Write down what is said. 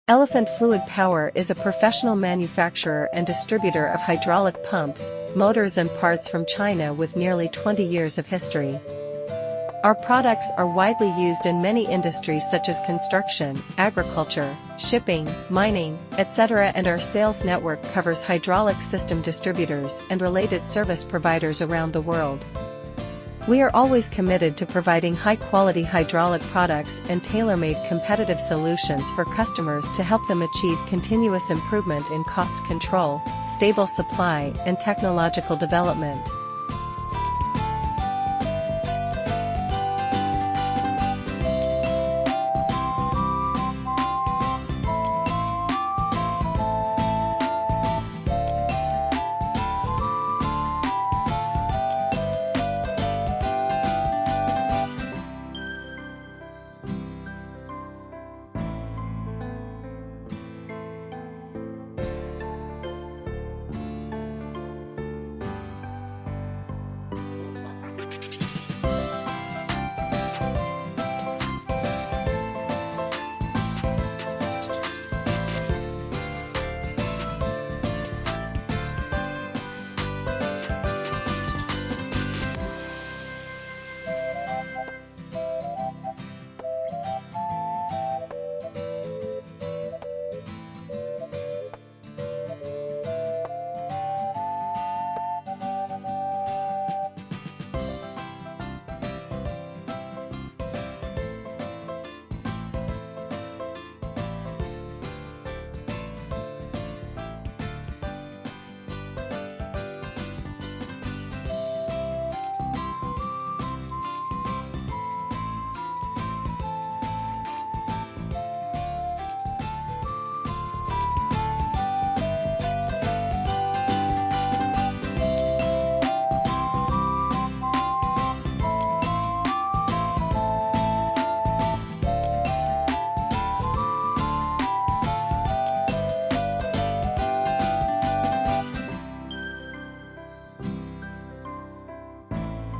Elephant Fluid Power is a professional manufacturer and distributor of hydraulic pumps, motors and parts from China with nearly 20 years of history. Our products are widely used in many industries such as construction, agriculture, shipping, mining, etc., and our sales network covers hydraulic system distributors and related service providers around the world. We are always committed to providing high-quality hydraulic products and tailor-made competitive solutions for customers to help them achieve continuous improvement in cost control, stable supply, and technological development.